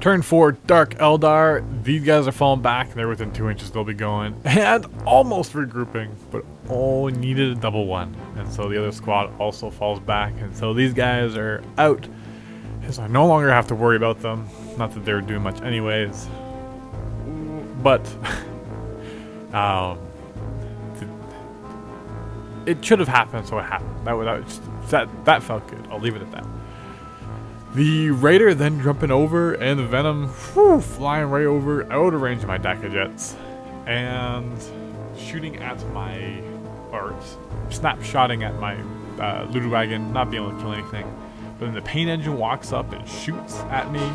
Turn 4, Dark Eldar. These guys are falling back. They're within 2 inches. They'll be going. And almost regrouping. But needed a double one. And so the other squad also falls back. And so these guys are out. So I no longer have to worry about them. Not that they were doing much anyways. But it should have happened, so it happened. That felt good. I'll leave it at that. The Raider then jumping over, and the Venom flying right over, out of range of my Daka jets, and shooting at my, or snapshotting at my Ludo wagon, not being able to kill anything. But then the paint engine walks up and shoots at me,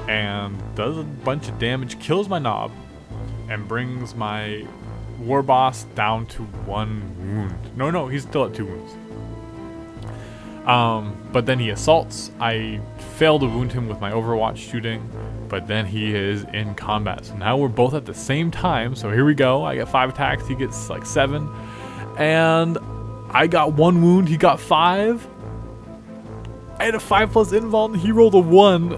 and does a bunch of damage, kills my knob, and brings my war boss down to 1 wound. No, he's still at 2 wounds. But then he assaults. I fail to wound him with my Overwatch shooting, but then he is in combat. So now we're both at the same time. So here we go. I get 5 attacks. He gets like 7. And I got 1 wound. He got 5. I had a 5+ invuln. And he rolled a 1,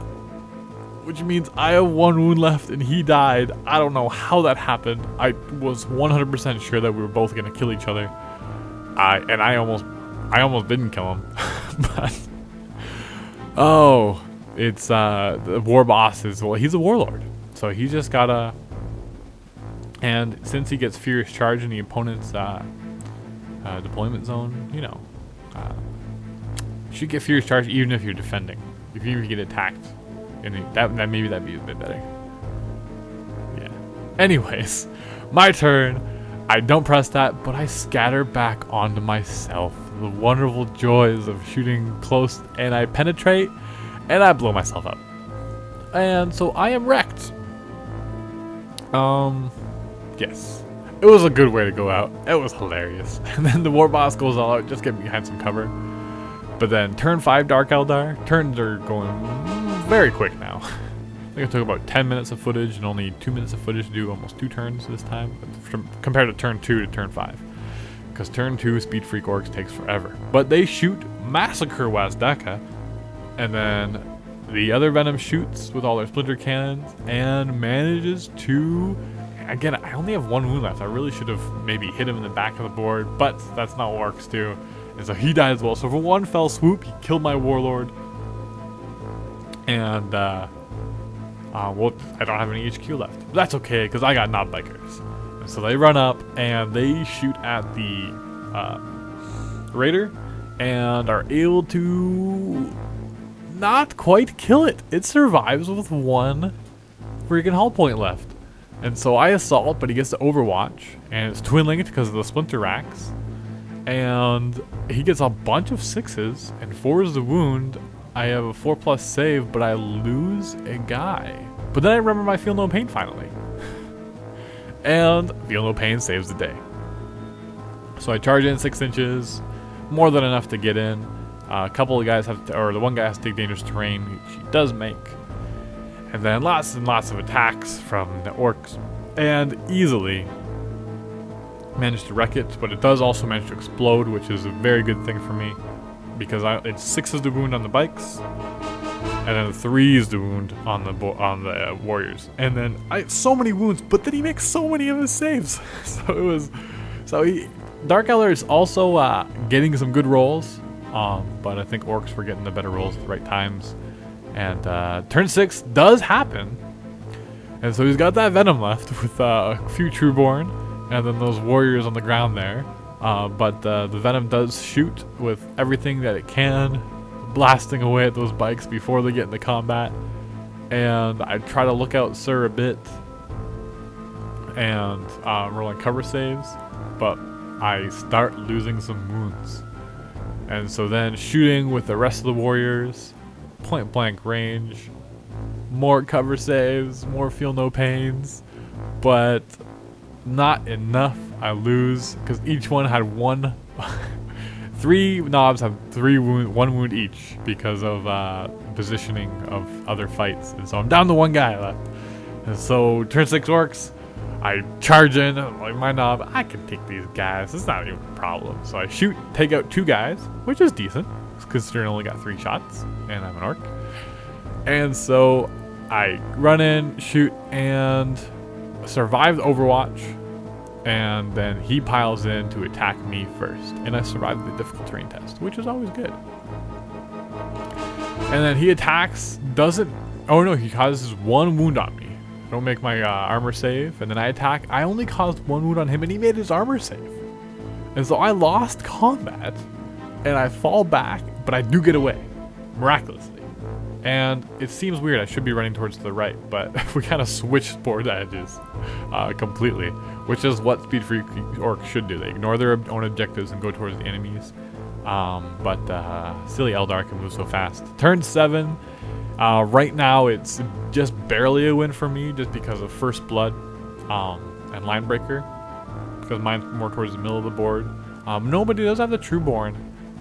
which means I have 1 wound left and he died. I don't know how that happened. I was 100% sure that we were both going to kill each other. I almost didn't kill him. But it's the war boss is, well, he's a warlord, so he just gotta, and since he gets furious charge in the opponent's deployment zone, you know, you should get furious charge even if you're defending. If you get attacked, and maybe that'd be a bit better. Yeah. Anyways, my turn. I don't press that, but I scatter back onto myself. The wonderful joys of shooting close, and I penetrate, and I blow myself up. And so I am wrecked. Yes. It was a good way to go out. It was hilarious. And then the war boss goes all out, just get behind some cover. But then turn 5 Dark Eldar. Turns are going very quick now. I think it took about 10 minutes of footage and only 2 minutes of footage to do almost 2 turns this time, compared to turn 2 to turn 5. Because turn 2 Speed Freak Orks takes forever. But they shoot Massacre Waaagh, and then the other Venom shoots with all their splinter cannons and manages to, again, I only have 1 wound left. I really should have maybe hit him in the back of the board, but that's not what Orks do. And so he died as well. So for 1 fell swoop, he killed my warlord. And well, I don't have any HQ left. But that's okay, because I got knob bikers. And so they run up and they shoot at the Raider and are able to not quite kill it. It survives with 1 freaking hull point left. And so I assault, but he gets to Overwatch, and it's twin linked because of the splinter racks. And he gets a bunch of 6s, and 4 is the wound. I have a 4+ save, but I lose a guy. But then I remember my Feel No Pain finally. And Feel No Pain saves the day. So I charge in 6 inches, more than enough to get in. A couple of guys have to, or the one guy has to take dangerous terrain, which he does make. And then lots and lots of attacks from the Orks. And easily manage to wreck it, but it does also manage to explode, which is a very good thing for me. Because it's 6 is the wound on the bikes, and then 3 is the wound on the warriors, and then so many wounds. But then he makes so many of his saves, Dark Eldar is also getting some good rolls, but I think Orks were getting the better rolls at the right times. And turn 6 does happen, and so he's got that Venom left with a few Trueborn, and then those warriors on the ground there. But the Venom does shoot with everything that it can, blasting away at those bikes before they get into combat. And I try to look out Sir a bit and rolling cover saves, but I start losing some wounds. And so then shooting with the rest of the warriors, point blank range, more cover saves, more Feel No Pains, but not enough. I lose because each one had 1. 3 knobs have 1 wound each because of positioning of other fights, and so I'm down to 1 guy left. And so turn 6 Orks, I charge in like my knob. I can take these guys. It's not even a problem. So I shoot, take out 2 guys, which is decent considering I only got 3 shots, and I'm an Ork. And so I run in, shoot, and survive the Overwatch, and then he piles in to attack me first, and I survived the difficult terrain test, which is always good. And then he attacks, doesn't, oh no, he causes 1 wound on me. I don't make my armor save, and then I attack. I only caused 1 wound on him, and he made his armor save. And so I lost combat, and I fall back, but I do get away, miraculously. And it seems weird, I should be running towards the right, but we kind of switched sport edges completely, which is what Speed Freak Orcs should do. They ignore their own objectives and go towards the enemies. But silly Eldar can move so fast. Turn 7, right now it's just barely a win for me, just because of First Blood and Line Breaker, because mine's more towards the middle of the board. Nobody does have the Trueborn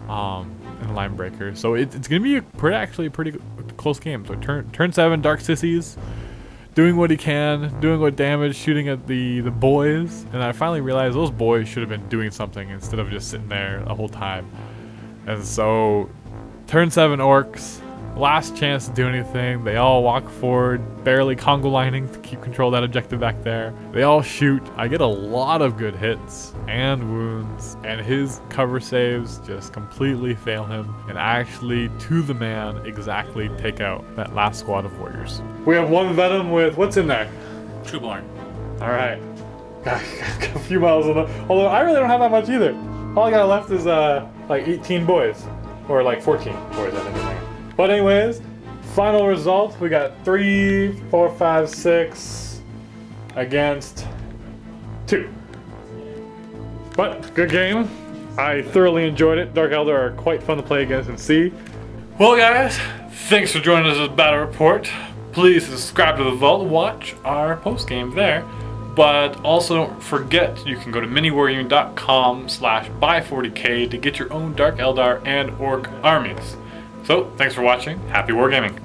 and Line Breaker, so it's gonna be actually a pretty close game. So turn 7, Dark Sissies, doing what he can, doing what damage, shooting at the boys, and I finally realized those boys should have been doing something instead of just sitting there the whole time. And so turn 7 Orcs, last chance to do anything. They all walk forward, barely Congo lining to keep control of that objective back there. They all shoot. I get a lot of good hits and wounds, and his cover saves just completely fail him, and actually, to the man, exactly take out that last squad of warriors. We have 1 Venom with, what's in there? Trueborn. Alright. Got a few miles on the, although I really don't have that much either. All I got left is like 18 boys, or like 14 boys, I think. But anyways, final result, we got 3, 4, 5, 6 against 2. But good game. I thoroughly enjoyed it. Dark Eldar are quite fun to play against and see. Well guys, thanks for joining us at Battle Report. Please subscribe to the Vault and watch our post game there. But also don't forget, you can go to MiniWarGaming.com/buy40k to get your own Dark Eldar and Orc armies. So, thanks for watching. Happy wargaming.